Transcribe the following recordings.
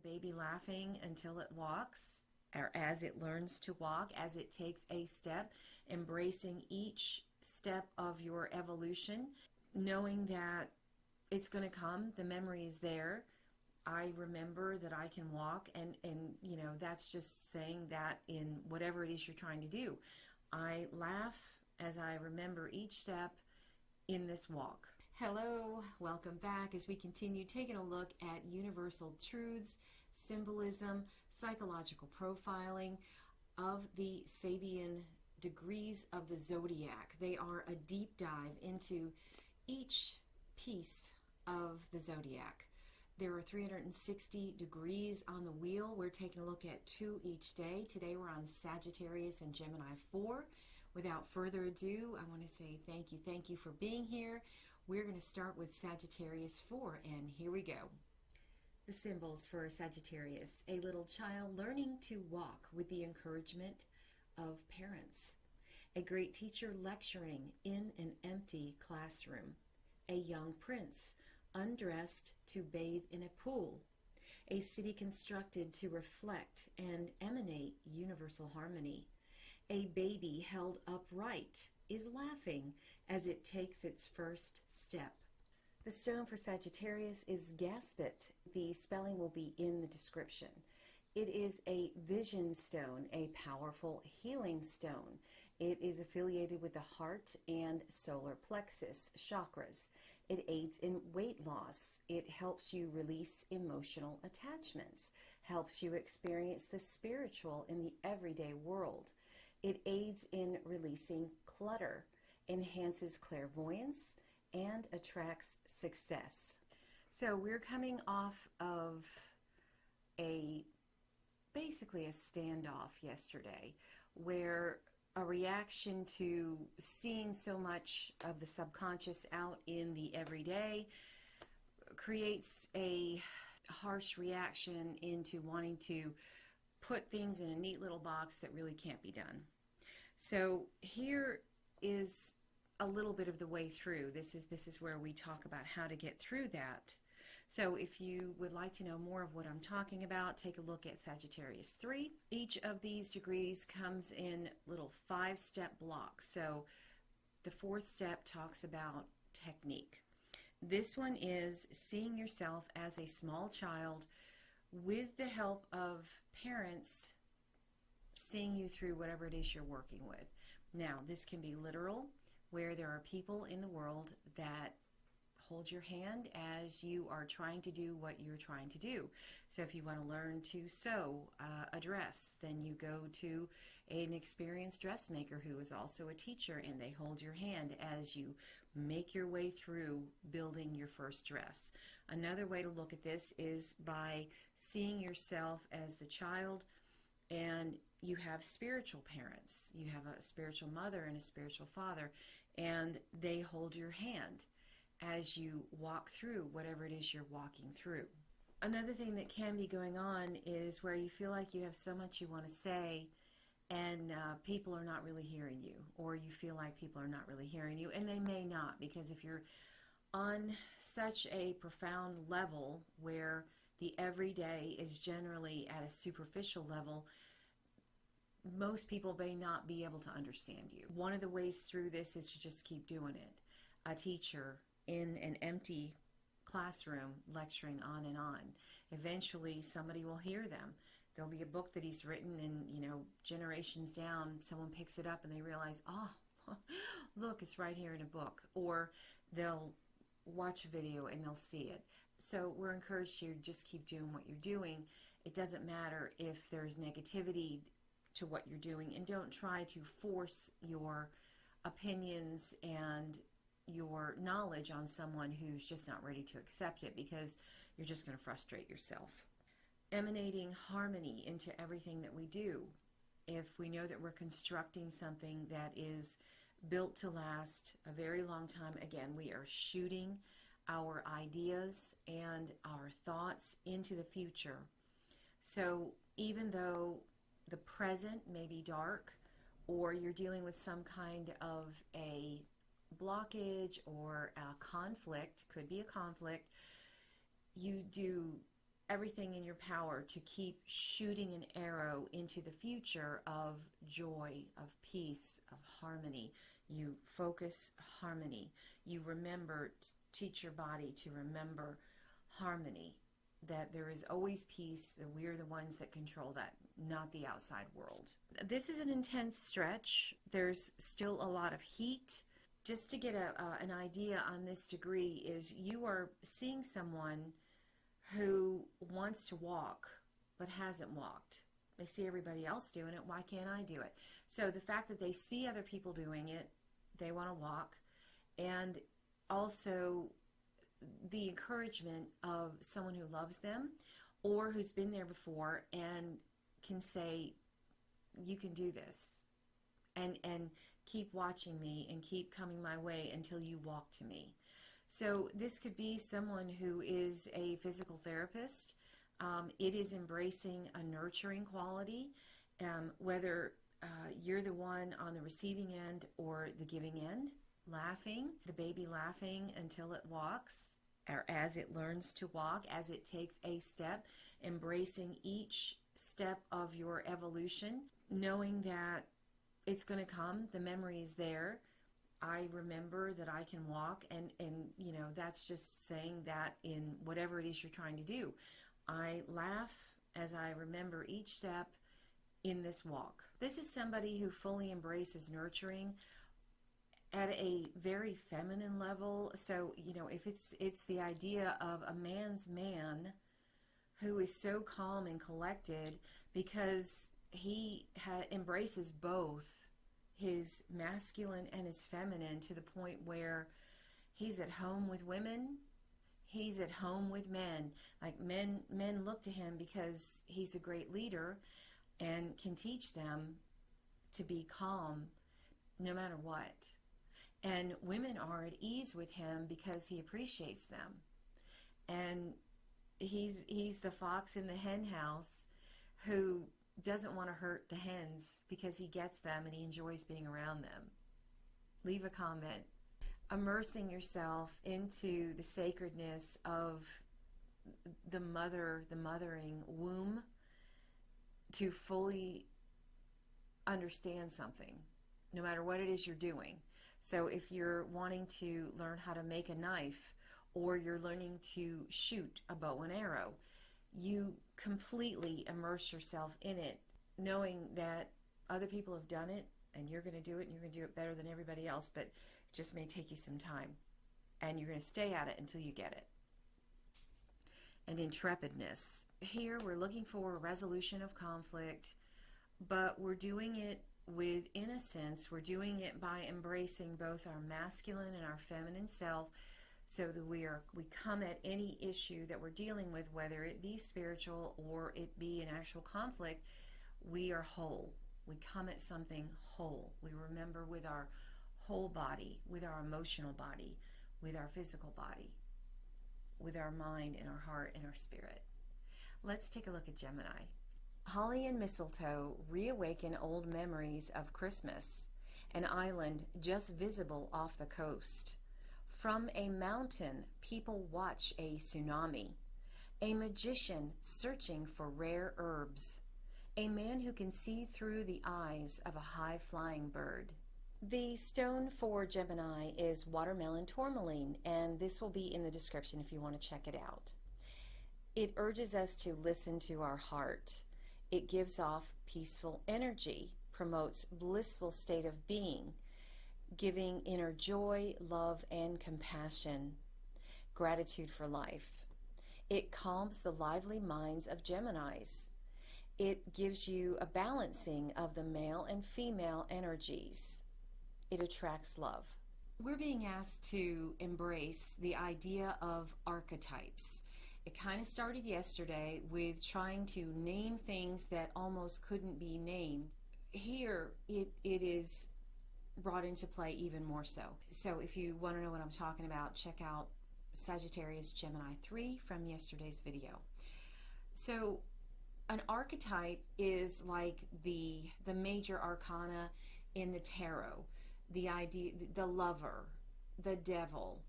baby laughing until it walks, or as it learns to walk, as it takes a step, embracing each step of your evolution, knowing that it's going to come, the memory is there. I remember that I can walk, and you know, that's just saying that in whatever it is you're trying to do. I laugh as I remember each step in this walk. Hello, welcome back as we continue taking a look at universal truths, symbolism, psychological profiling of the Sabian degrees of the zodiac. They are a deep dive into each piece of the zodiac. There are 360 degrees on the wheel. We're taking a look at 2 each day. Today we're on Sagittarius and Gemini 4. Without further ado, I want to say thank you for being here. We're going to start with Sagittarius 4, and here we go. The symbols for Sagittarius: a little child learning to walk with the encouragement of parents, a great teacher lecturing in an empty classroom, a young prince undressed to bathe in a pool, a city constructed to reflect and emanate universal harmony, a baby held upright is laughing as it takes its first step. The stone for Sagittarius is Gaspeite. The spelling will be in the description. It is a vision stone, a powerful healing stone. It is affiliated with the heart and solar plexus chakras. It aids in weight loss. It helps you release emotional attachments, helps you experience the spiritual in the everyday world. It aids in releasing clutter, enhances clairvoyance, and attracts success. So we're coming off of basically a standoff yesterday, where a reaction to seeing so much of the subconscious out in the everyday creates a harsh reaction into wanting to put things in a neat little box that really can't be done. So here is a little bit of the way through. This is where we talk about how to get through that. So if you would like to know more of what I'm talking about, take a look at Sagittarius 3. Each of these degrees comes in little 5-step blocks. So the 4th step talks about technique. This one is seeing yourself as a small child with the help of parents seeing you through whatever it is you're working with. Now, this can be literal, where there are people in the world that hold your hand as you are trying to do what you're trying to do. So if you want to learn to sew a dress, then you go to an experienced dressmaker who is also a teacher, and they hold your hand as you make your way through building your first dress. Another way to look at this is by seeing yourself as the child, and you have spiritual parents. You have a spiritual mother and a spiritual father, and they hold your hand as you walk through whatever it is you're walking through. Another thing that can be going on is where you feel like you have so much you want to say, and people are not really hearing you, or you feel like people are not really hearing you, and they may not, because if you're on such a profound level where the everyday is generally at a superficial level, most people may not be able to understand you. One of the ways through this is to just keep doing it. A teacher in an empty classroom lecturing on and on. Eventually somebody will hear them. There'll be a book that he's written, and you know, generations down, someone picks it up and they realize, oh, look, it's right here in a book. Or they'll watch a video and they'll see it. So we're encouraged to just keep doing what you're doing. It doesn't matter if there's negativity to what you're doing, and don't try to force your opinions and your knowledge on someone who's just not ready to accept it, because you're just going to frustrate yourself. Emanating harmony into everything that we do. If we know that we're constructing something that is built to last a very long time, again, we are shooting our ideas and our thoughts into the future. So even though the present may be dark, or you're dealing with some kind of a blockage or a conflict, could be a conflict, you do everything in your power to keep shooting an arrow into the future of joy, of peace, of harmony. You focus harmony. You remember, teach your body to remember harmony, that there is always peace, that we're the ones that control that, not the outside world. This is an intense stretch. There's still a lot of heat. Just to get an idea on this degree is you are seeing someone who wants to walk but hasn't walked. They see everybody else doing it. Why can't I do it? So the fact that they see other people doing it, they want to walk. And also the encouragement of someone who loves them or who's been there before and can say, you can do this, and keep watching me and keep coming my way until you walk to me. So this could be someone who is a physical therapist. It is embracing a nurturing quality, whether you're the one on the receiving end or the giving end. Laughing, the baby laughing until it walks, or as it learns to walk, as it takes a step, embracing each step of your evolution, knowing that it's going to come, the memory is there. I remember that I can walk, and you know, that's just saying that in whatever it is you're trying to do. I laugh as I remember each step in this walk. This is somebody who fully embraces nurturing at a very feminine level. So, you know, if it's the idea of a man's man who is so calm and collected because he embraces both his masculine and his feminine to the point where he's at home with women, he's at home with men. Like men look to him because he's a great leader and can teach them to be calm no matter what. And women are at ease with him because he appreciates them. And he's the fox in the hen house who doesn't want to hurt the hens because he gets them and he enjoys being around them. Leave a comment. Immersing yourself into the sacredness of the mothering womb to fully understand something, no matter what it is you're doing. So if you're wanting to learn how to make a knife, or you're learning to shoot a bow and arrow, you completely immerse yourself in it, knowing that other people have done it and you're going to do it, and you're going to do it better than everybody else, but it just may take you some time, and you're going to stay at it until you get it. And intrepidness. Here we're looking for a resolution of conflict, but we're doing it with innocence. We're doing it by embracing both our masculine and our feminine self, so that we come at any issue that we're dealing with, whether it be spiritual or it be an actual conflict, we are whole. We come at something whole. We remember with our whole body, with our emotional body, with our physical body, with our mind and our heart and our spirit. Let's take a look at Gemini. Holly and mistletoe reawaken old memories of Christmas, an island just visible off the coast. From a mountain, people watch a tsunami. A magician searching for rare herbs. A man who can see through the eyes of a high-flying bird. The stone for Gemini is watermelon tourmaline, and this will be in the description if you want to check it out. It urges us to listen to our heart. It gives off peaceful energy, promotes blissful state of being, giving inner joy, love, and compassion, gratitude for life. It calms the lively minds of Geminis. It gives you a balancing of the male and female energies. It attracts love. We're being asked to embrace the idea of archetypes. It kind of started yesterday with trying to name things that almost couldn't be named. Here, it is brought into play even more so. So if you want to know what I'm talking about, check out Sagittarius Gemini 3 from yesterday's video. So an archetype is like the major arcana in the tarot. The idea, the lover, the devil,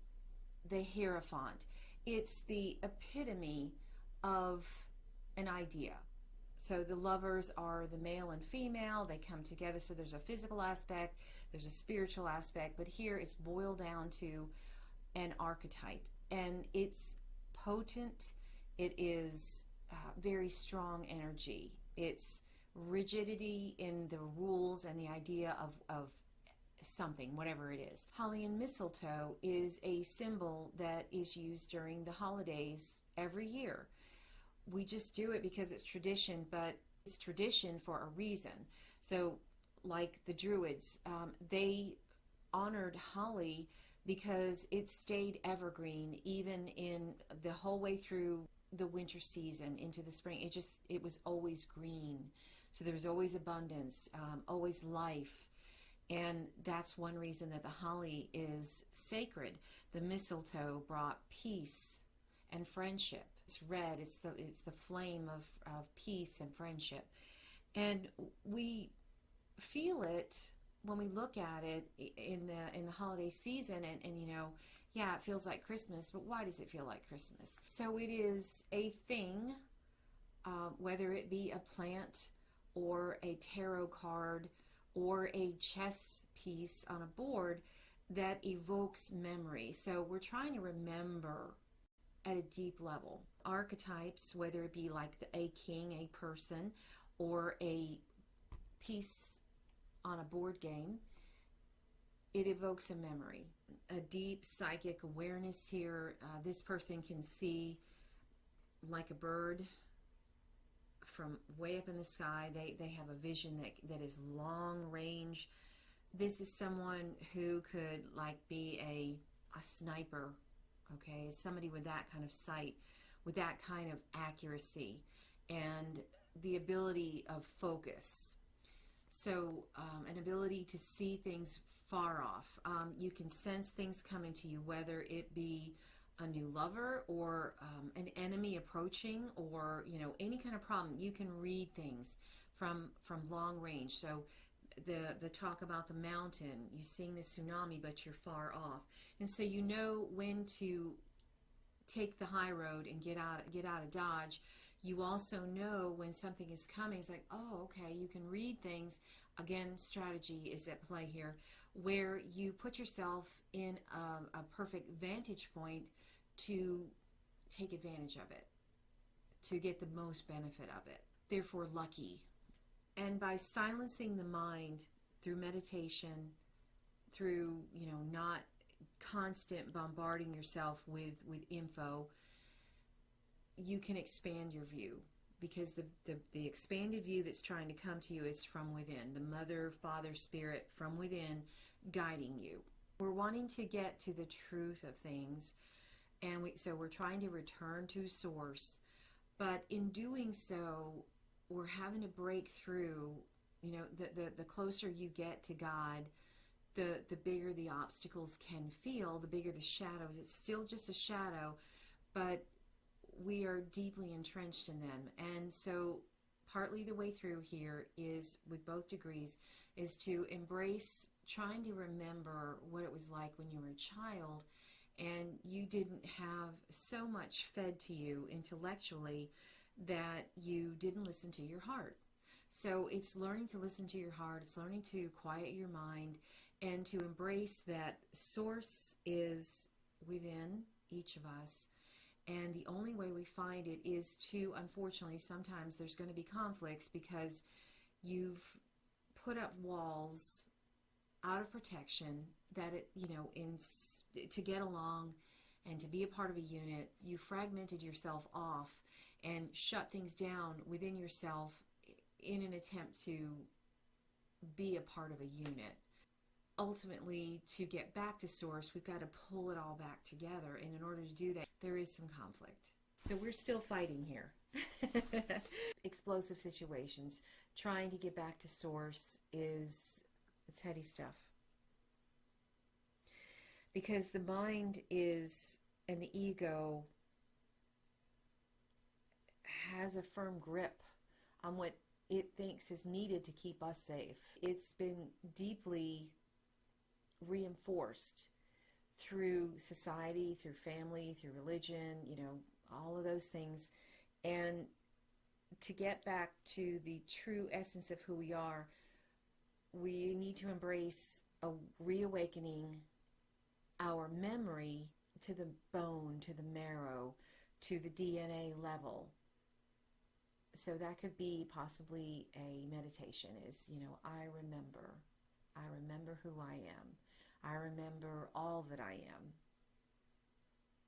the Hierophant. It's the epitome of an idea. So the lovers are the male and female, they come together, so there's a physical aspect, there's a spiritual aspect, but here it's boiled down to an archetype, and it's potent, it is very strong energy, it's rigidity in the rules and the idea of something, whatever it is. Holly and mistletoe is a symbol that is used during the holidays every year. We just do it because it's tradition, but it's tradition for a reason. So like the Druids, they honored holly because it stayed evergreen even in the whole way through the winter season into the spring. It was always green. So there was always abundance, always life. And that's one reason that the holly is sacred. The mistletoe brought peace and friendship. It's red, it's the flame of peace and friendship. And we feel it when we look at it in the holiday season, and you know, yeah, it feels like Christmas, but why does it feel like Christmas? So it is a thing, whether it be a plant or a tarot card or a chess piece on a board, that evokes memory. So we're trying to remember at a deep level. Archetypes, whether it be like a king, a person, or a piece on a board game, it evokes a memory, a deep psychic awareness here. This person can see like a bird from way up in the sky. They have a vision that is long range. This is someone who could like be a sniper, okay, somebody with that kind of sight, with that kind of accuracy and the ability of focus. So an ability to see things far off. You can sense things coming to you, whether it be a new lover or an enemy approaching, or you know, any kind of problem. You can read things from long range. So the talk about the mountain, you seeing the tsunami, but you're far off, and so you know when to take the high road and get out of Dodge. You also know when something is coming. It's like, oh, okay, you can read things. Again, strategy is at play here, where you put yourself in a perfect vantage point to take advantage of it, to get the most benefit of it. Therefore, lucky. And by silencing the mind through meditation, through, you know, not constant bombarding yourself with info, you can expand your view, because the expanded view that's trying to come to you is from within, the mother, father, spirit from within guiding you. We're wanting to get to the truth of things, and so we're trying to return to source, but in doing so, we're having to break through. You know, the closer you get to God, the bigger the obstacles can feel, the bigger the shadows. It's still just a shadow, but we are deeply entrenched in them. And so partly the way through here is, with both degrees, is to embrace trying to remember what it was like when you were a child and you didn't have so much fed to you intellectually that you didn't listen to your heart. So it's learning to listen to your heart, it's learning to quiet your mind, and to embrace that source is within each of us. And the only way we find it is to, unfortunately, sometimes there's going to be conflicts because you've put up walls out of protection that it, you know, to get along and to be a part of a unit, you fragmented yourself off and shut things down within yourself in an attempt to be a part of a unit. Ultimately, to get back to source, we've got to pull it all back together, and in order to do that, there is some conflict. So we're still fighting here. Explosive situations. Trying to get back to source it's heady stuff. Because the mind and the ego has a firm grip on what it thinks is needed to keep us safe. It's been deeply reinforced through society, through family, through religion, you know, all of those things. And to get back to the true essence of who we are, we need to embrace a reawakening our memory to the bone, to the marrow, to the DNA level. So that could be possibly a meditation, is, I remember who I am. I remember all that I am.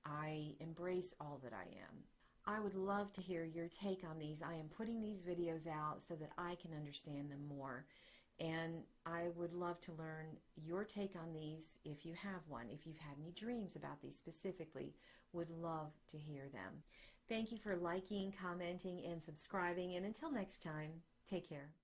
I embrace all that I am. I would love to hear your take on these. I am putting these videos out so that I can understand them more. And I would love to learn your take on these if you have one. If you've had any dreams about these specifically, would love to hear them. Thank you for liking, commenting, and subscribing. And until next time, take care.